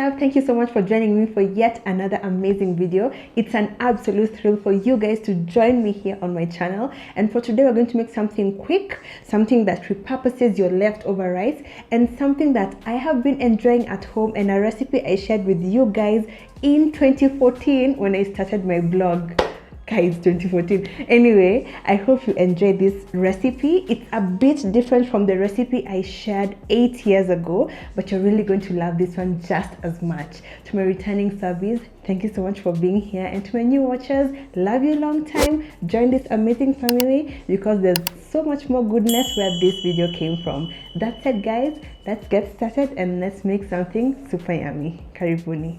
up? Thank you so much for joining me for yet another amazing video. It's an absolute thrill for you guys to join me here on my channel. And for today, we're going to make something quick, something that repurposes your leftover rice, and something that I have been enjoying at home, and a recipe I shared with you guys in 2014 when I started my blog. Guys, 2014. Anyway, I hope you enjoyed this recipe. It's a bit different from the recipe I shared 8 years ago, but you're really going to love this one just as much. To my returning subbies, thank you so much for being here, and to my new watchers, love you long time. Join this amazing family because there's so much more goodness where this video came from. That said, guys, let's get started and let's make something super yummy. Karibuni.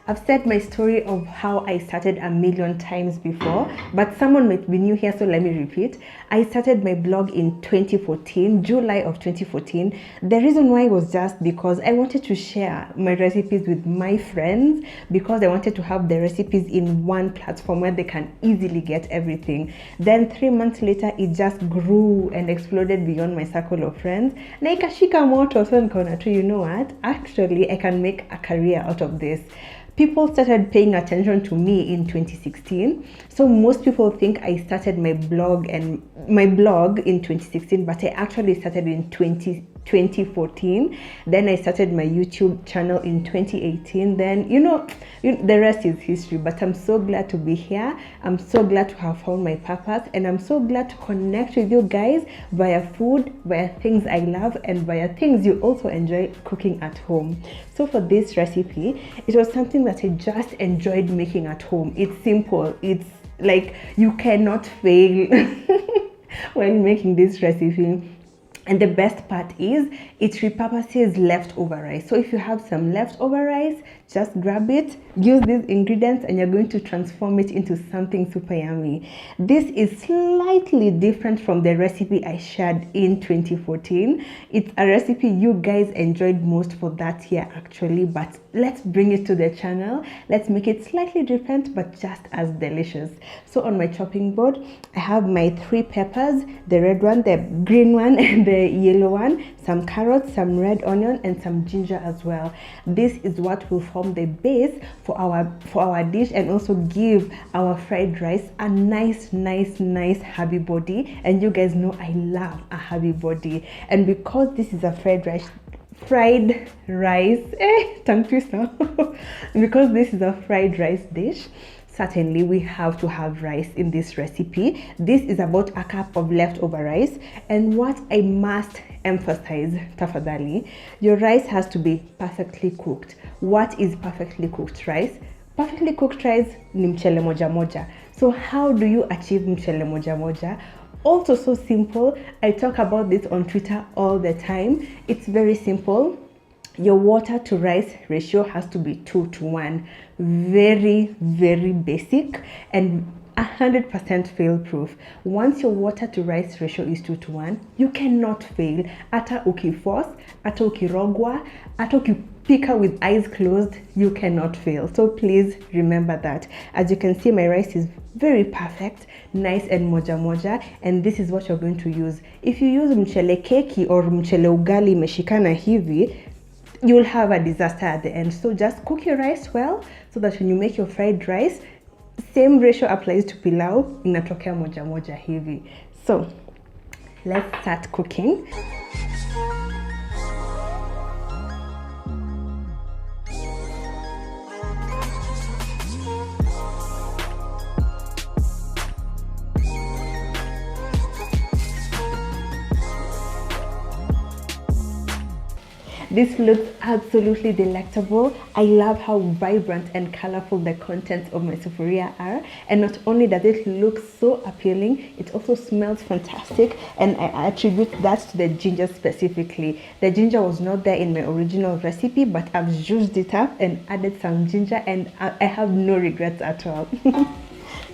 I've said my story of how I started a million times before, but someone might be new here, so let me repeat. I started my blog in 2014, July of 2014. The reason why was just because I wanted to share my recipes with my friends, because I wanted to have the recipes in one platform where they can easily get everything. Then 3 months later, it just grew and exploded beyond my circle of friends. Na ikashika moto, so nikaona tu, you know what? Actually, I can make a career out of this. People started paying attention to me in 2016. So most people think I started my blog in 2016, but I actually started in 2014. Then I started my YouTube channel in 2018. Then the rest is history. But I'm so glad to be here. I'm so glad to have found my purpose, and I'm so glad to connect with you guys via food, via things I love, and via things you also enjoy cooking at home. So for this recipe, it was something that I just enjoyed making at home. It's simple. It's like you cannot fail while making this recipe. And the best part is it repurposes leftover rice. So if you have some leftover rice, just grab it, use these ingredients, and you're going to transform it into something super yummy. This is slightly different from the recipe I shared in 2014. It's a recipe you guys enjoyed most for that year actually, but let's bring it to the channel. Let's make it slightly different, but just as delicious. So on my chopping board, I have my 3 peppers, the red one, the green one, and the yellow one, some carrots, some red onion, and some ginger as well. This is what will form the base for our dish, and also give our fried rice a nice herby body. And you guys know I love a herby body, and because this is a fried rice tongue twister because this is a fried rice dish, certainly we have to have rice in this recipe. This is about a cup of leftover rice, and what I must emphasize, tafadhali, your rice has to be perfectly cooked. What is perfectly cooked rice? Perfectly cooked rice ni mchele moja moja. So how do you achieve mchele moja moja? Also so simple. I talk about this on Twitter all the time. It's very simple. Your water to rice ratio has to be 2:1. Very basic and 100% fail proof. Once your water to rice ratio is 2:1, you cannot fail. Ata ukiforce, ata ukirogwa, ata ukipika with eyes closed, you cannot fail. So please remember that. As you can see, my rice is very perfect, nice and moja moja, and this is what you're going to use. If you use mchele keki or mchele ugali meshikana hivi, you'll have a disaster at the end. So just cook your rice well, so that when you make your fried rice, same ratio applies to pilau, inatokea moja moja hivi. So let's start cooking. This looks absolutely delectable. I love how vibrant and colorful the contents of my sufuria are. And not only does it look so appealing, it also smells fantastic. And I attribute that to the ginger specifically. The ginger was not there in my original recipe, but I've juiced it up and added some ginger, and I have no regrets at all.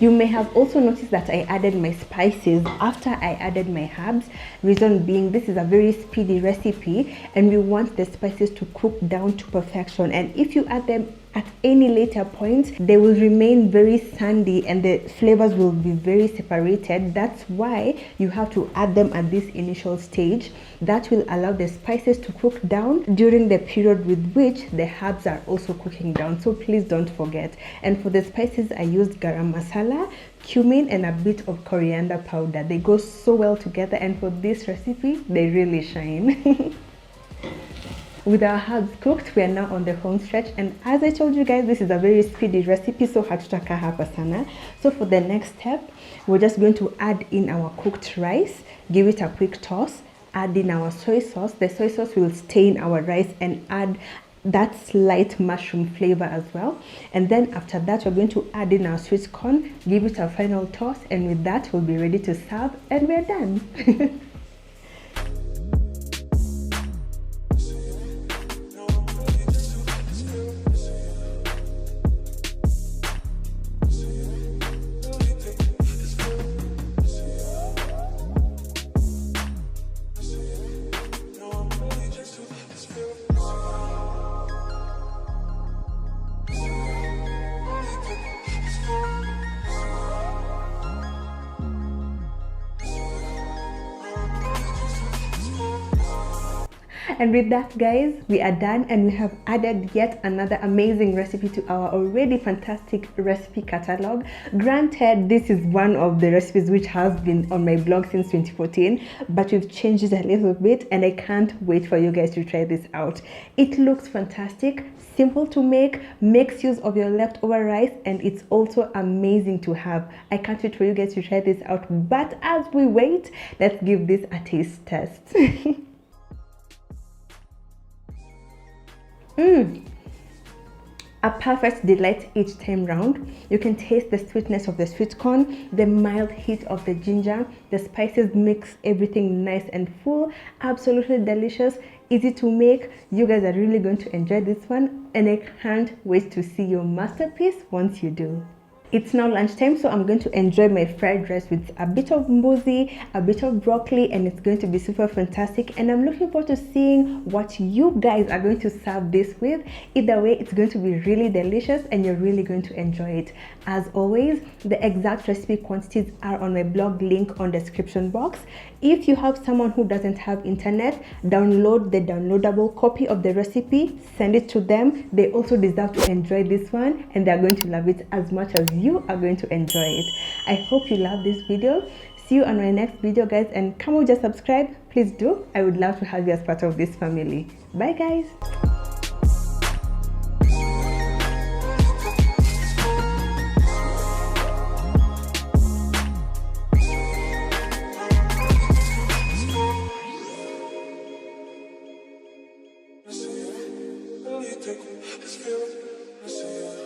You may have also noticed that I added my spices after I added my herbs. Reason being, this is a very speedy recipe and we want the spices to cook down to perfection. And if you add them at any later point they will remain very sandy and the flavors will be very separated. That's why you have to add them at this initial stage. That will allow the spices to cook down during the period with which the herbs are also cooking down, so please don't forget. And for the spices, I used garam masala, cumin, and a bit of coriander powder. They go so well together, and for this recipe they really shine. With our herbs cooked, we are now on the home stretch, and as I told you guys, this is a very speedy recipe, so hatutaka hapa sana. So for the next step, we're just going to add in our cooked rice, give it a quick toss, add in our soy sauce. The soy sauce will stain our rice and add that slight mushroom flavor as well. And then after that, we're going to add in our sweet corn, give it a final toss, and with that we'll be ready to serve, and we're done. And with that, guys, we are done, and we have added yet another amazing recipe to our already fantastic recipe catalog. Granted, this is one of the recipes which has been on my blog since 2014, but we've changed it a little bit, and I can't wait for you guys to try this out. It looks fantastic, simple to make, makes use of your leftover rice, and it's also amazing to have. I can't wait for you guys to try this out. But as we wait, let's give this a taste test. A perfect delight each time round. You can taste the sweetness of the sweet corn, the mild heat of the ginger, the spices mix everything nice and full. Absolutely delicious, easy to make. You guys are really going to enjoy this one, and I can't wait to see your masterpiece once you do. It's now lunchtime, so I'm going to enjoy my fried rice with a bit of mbuzi, a bit of broccoli, and it's going to be super fantastic. And I'm looking forward to seeing what you guys are going to serve this with. Either way, it's going to be really delicious, and you're really going to enjoy it. As always, the exact recipe quantities are on my blog link on the description box. If you have someone who doesn't have internet, download the downloadable copy of the recipe, send it to them. They also deserve to enjoy this one, and they're going to love it as much as you are going to enjoy it. I hope you love this video. See you on my next video, guys, and come on, just subscribe. Please do. I would love to have you as part of this family. Bye, guys. Take this feeling,